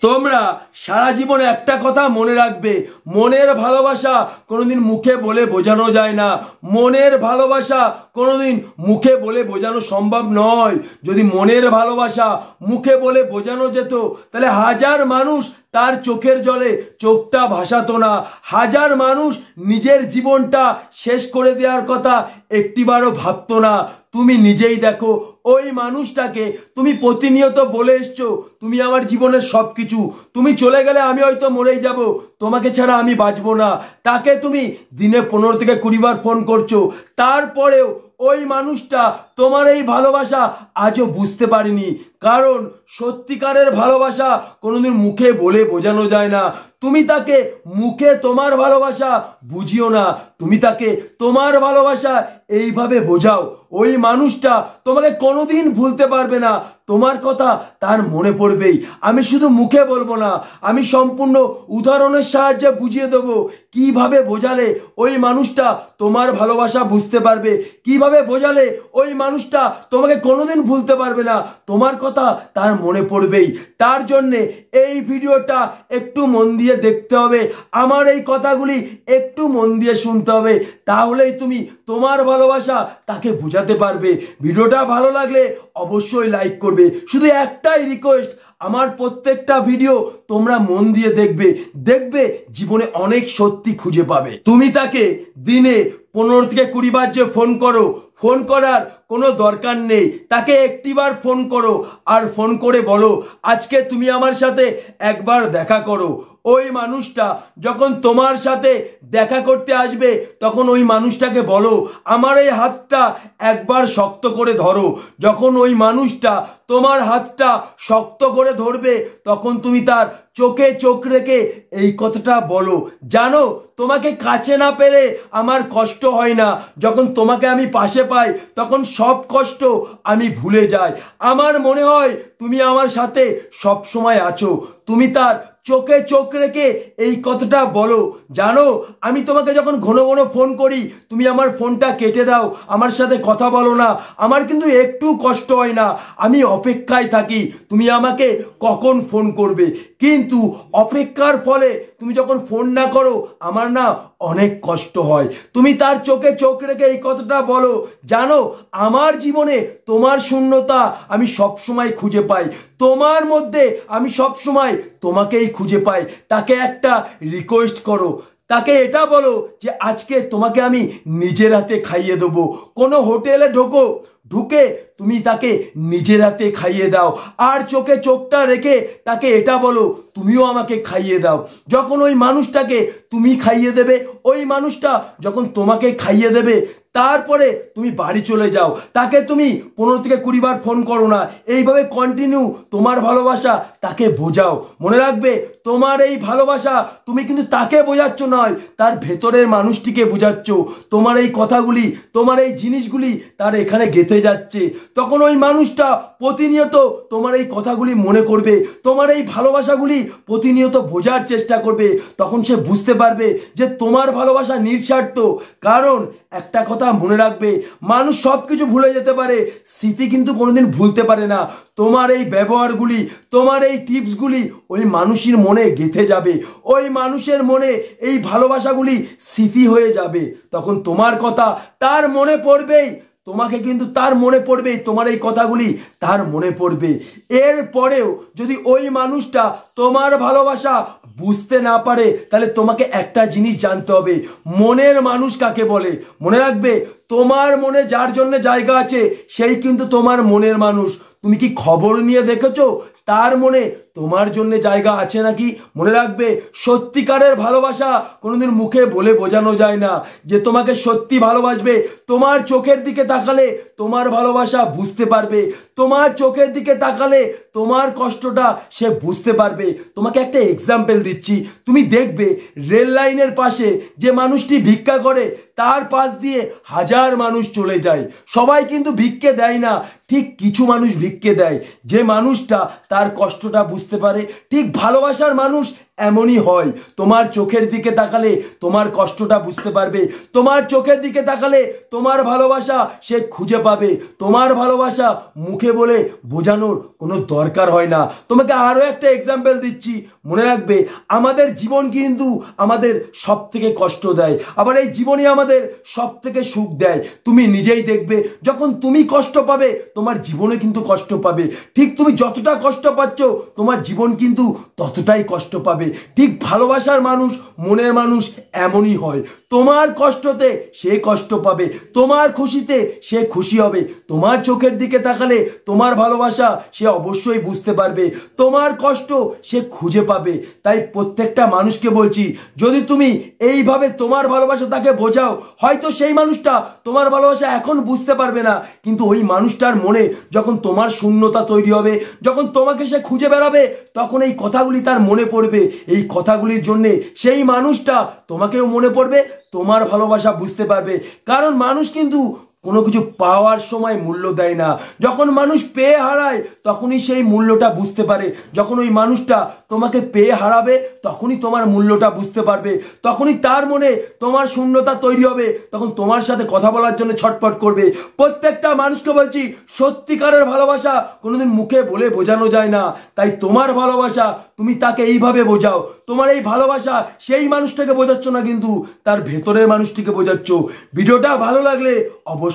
তোমরা সারা জীবন একটা কথা মনে রাখবে, মনের ভালোবাসা কোনোদিন মুখে বলে বোঝানো যায় না। মনের ভালোবাসা কোনোদিন মুখে বলে বোঝানো সম্ভব নয়। যদি মনের ভালোবাসা মুখে বলে বোঝানো যেত তাহলে হাজার মানুষ তার চোখের জলে চোখটা ভাসাতো না, হাজার মানুষ নিজের জীবনটা শেষ করে দেওয়ার কথা একটিবারও ভাবতো না। তুমি নিজেই দেখো, ওই মানুষটাকে তুমি প্রতিনিয়ত বলে এসছো তুমি আমার জীবনের সবকিছু, তুমি চলে গেলে আমি হয়তো মরেই যাব, তোমাকে ছাড়া আমি বাঁচবো না। তাকে তুমি দিনে 15 থেকে 20 বার ফোন করছো, তারপরেও ওই মানুষটা তোমার এই ভালোবাসা আজও বুঝতে পারেনি। কারণ সত্যিকারের ভালোবাসা কোনোদিন মুখে বলে বোঝানো যায় না। তুমি তাকে মুখে তোমার ভালোবাসা বুঝিও না, তুমি তাকে তোমার ভালোবাসা এইভাবে বোঝাও। ওই মানুষটা তোমাকে কোনোদিন ভুলতে পারবে না, তোমার কথা তার মনে পড়বেই। আমি শুধু মুখে বলবো না, আমি সম্পূর্ণ উদাহরণের সাহায্যে বুঝিয়ে দেবো কিভাবে বোঝালে ওই মানুষটা তোমার ভালোবাসা বুঝতে পারবে, কিভাবে বোঝালে ওই মানুষটা তোমাকে কোনোদিন ভুলতে পারবে না, তোমার কথা তার মনে পড়বেই। তার জন্যে এই ভিডিওটা একটু মন দিয়ে দেখতে হবে, আমার এই কথাগুলি একটু মন দিয়ে শুনতে হবে, তাহলেই তুমি তোমার ভালোবাসা তাকে বোঝাতে পারবে। ভিডিওটা ভালো লাগলে অবশ্যই লাইক করবে। শুধু একটাই রিকোয়েস্ট, আমার প্রত্যেকটা ভিডিও তোমরা মন দিয়ে দেখবে, দেখবে জীবনে অনেক সত্যি খুঁজে পাবে। তুমি তাকে দিনে 15 থেকে 20 বার যে ফোন করো, ফোন করার কোনো দরকার নেই। তাকে একটিবার ফোন করো আর ফোন করে বলো আজকে তুমি আমার সাথে একবার দেখা করো। ওই মানুষটা যখন তোমার সাথে দেখা করতে আসবে তখন ওই মানুষটাকে বলো আমার এই হাতটা একবার শক্ত করে ধরো। যখন ওই মানুষটা তোমার হাতটা শক্ত করে ধরবে তখন তুমি তার চোখে চোখ রেখে এই কথাটা বলো, জানো তোমাকে কাছে না পেরে আমার কষ্ট হয় না, যখন তোমাকে আমি পাশে পাই তখন সব কষ্ট আমি ভুলে যাই। আমার মনে হয় তুমি আমার সাথে সব সময় আছো। তুমি তার চোখে চোখ রেখে এই কথাটা বলো, জানো আমি তোমাকে যখন ঘন ঘন ফোন করি তুমি আমার ফোনটা কেটে দাও, আমার সাথে কথা বলো না, আমার কিন্তু একটু কষ্ট হয় না, আমি অপেক্ষায় থাকি তুমি আমাকে কখন ফোন করবে। কিন্তু অপেক্ষার ফলে তুমি যখন ফোন না করো আমার না অনেক কষ্ট হয়। তুমি তার চোখে চোখ রেখে এই কথাটা বলো, জানো আমার জীবনে তোমার শূন্যতা আমি সব সময় খুঁজে পাই, তোমার মধ্যে আমি সব সময় তোমাকেই খুঁজে পাই। তাকে একটা রিকোয়েস্ট করো, তাকে এটা বলো যে আজকে তোমাকে আমি নিজের হাতে খাইয়ে দেবো। কোনো হোটেলে ঢুকে তুমি তাকে নিজের হাতে খাইয়ে দাও, আর চোখে চোখটা রেখে তাকে এটা বলো তুমিও আমাকে খাইয়ে দাও। যখন ওই মানুষটাকে তুমি খাইয়ে দেবে, ওই মানুষটা যখন তোমাকে খাইয়ে দেবে, তারপরে তুমি বাড়ি চলে যাও। তাকে তুমি 15 থেকে 20 বার ফোন করো না, এইভাবে কন্টিনিউ তোমার ভালোবাসা তাকে বোঝাও। মনে রাখবে তোমার এই ভালোবাসা তুমি কিন্তু তাকে বোঝাচ্ছ নয়, তার ভেতরের মানুষটিকে বোঝাচ্ছ। তোমার এই কথাগুলি, তোমার এই জিনিসগুলি তার এখানে গেঁথে যাচ্ছে। তখন ওই মানুষটা প্রতিনিয়ত তোমার এই কথাগুলি মনে করবে, তোমার এই ভালোবাসাগুলি প্রতিনিয়ত বোঝার চেষ্টা করবে। তখন সে বুঝতে পারবে যে তোমার ভালোবাসা নিঃস্বার্থ। কারণ একটা কথা মনে রাখবে, মানুষ সবকিছু ভুলে যেতে পারে, স্মৃতি কিন্তু কোনোদিন ভুলতে পারে না। তোমার এই ব্যবহারগুলি, তোমার এই টিপসগুলি ওই মানুষের মনে গেঁথে যাবে, ওই মানুষের মনে এই ভালোবাসাগুলি স্মৃতি হয়ে যাবে। তখন তোমার কথা তার মনে পড়বেই, তোমাকে কিন্তু তার মনে পড়বে, তোমার এই কথাগুলি তার মনে পড়বে। এরপরেও যদি ওই মানুষটা তোমার ভালোবাসা বুঝতে না পারে তাহলে তোমাকে একটা জিনিস জানতে হবে, মনের মানুষ কাকে বলে। মনে রাখবে তোমার মনে যার জন্য জায়গা আছে সেই কিন্তু তোমার মনের মানুষ। তুমি কি খবর নিয়ে দেখেছো তার মনে তোমার জন্য জায়গা আছে নাকি? মনে রাখবে সত্যিকারের ভালোবাসা কোনোদিন মুখে বলে বোঝানো যায় না। যে তোমাকে সত্যি ভালোবাসবে তোমার চোখের দিকে তাকালে তোমার ভালোবাসা বুঝতে পারবে, তোমার চোখের দিকে তাকালে তোমার কষ্টটা সে বুঝতে পারবে। তোমাকে একটা এক্সাম্পল দিচ্ছি, তুমি দেখবে রেল লাইনের পাশে যে মানুষটি ভিক্ষা করে তার পাশ দিয়ে হাজার মানুষ চলে যায়। সবাই কিন্তু ভিক্ষে দেয় না, ঠিক কিছু মানুষ ভিক্ষে দেয়। যে মানুষটা তার কষ্টটা বুঝতে পারে, ঠিক ভালোবাসার মানুষ এমনই হয়। তোমার চোখের দিকে তাকালে তোমার কষ্টটা বুঝতে পারবে, তোমার চোখের দিকে তাকালে তোমার ভালোবাসা সে খুঁজে পাবে। তোমার ভালোবাসা মুখে বলে বোঝানোর কোনো দরকার হয় না। তোমাকে আরো একটা এক্সাম্পল দিচ্ছি, মনে রাখবে আমাদের জীবন কিন্তু আমাদের সব থেকে কষ্ট দেয়, আবার এই জীবনই আমাদের সব থেকে সুখ দেয়। তুমি নিজেই দেখবে যখন তুমি কষ্ট পাবে তোমার জীবনে কিন্তু কষ্ট পাবে। ঠিক তুমি যতটা কষ্ট পাচ্ছ তোমার জীবন কিন্তু ততটাই কষ্ট পাবে। ঠিক ভালোবাসার মানুষ, মনের মানুষ এমনই হয়। তোমার কষ্টতে সে কষ্ট পাবে, তোমার খুশিতে সে খুশি হবে। তোমার চোখের দিকে তাকালে তোমার ভালোবাসা সে অবশ্যই বুঝতে পারবে, তোমার কষ্ট সে খুঁজে পাবে। তাই প্রত্যেকটা মানুষকে বলছি, যদি তুমি এইভাবে তোমার ভালোবাসা তাকে বোঝাও, হয়তো সেই মানুষটা তোমার ভালোবাসা এখন বুঝতে পারবে না, কিন্তু ওই মানুষটার মনে যখন তোমার শূন্যতা তৈরি হবে, যখন তোমাকে সে খুঁজে বেড়াবে, তখন এই কথাগুলি তার মনে পড়বে। এই কথাগুলির জন্যে সেই মানুষটা তোমাকেও মনে পড়বে, তোমার ভালোবাসা বুঝতে পারবে। কারণ মানুষ কিন্তু কোনো কিছু পাওয়ার সময় মূল্য দেয় না, যখন মানুষ পেয়ে হারায় তখনই সেই মূল্যটা বুঝতে পারে। যখন ওই মানুষটা তোমাকে পেয়ে হারাবে তখনই তোমার মূল্যটা বুঝতে পারবে, তখনই তার মনে তোমার শূন্যতা তৈরি হবে, তখন তোমার সাথে কথা বলার জন্য ছটফট করবে। প্রত্যেকটা মানুষকে বলছি, সত্যিকারের ভালোবাসা কোনোদিন মুখে বলে বোঝানো যায় না। তাই তোমার ভালোবাসা তুমি তাকে এইভাবে বোঝাও। তোমার এই ভালোবাসা সেই মানুষটাকে বোঝাচ্ছ না, কিন্তু তার ভেতরের মানুষটিকে বোঝাচ্ছ। ভিডিওটা ভালো লাগলে অবশ্যই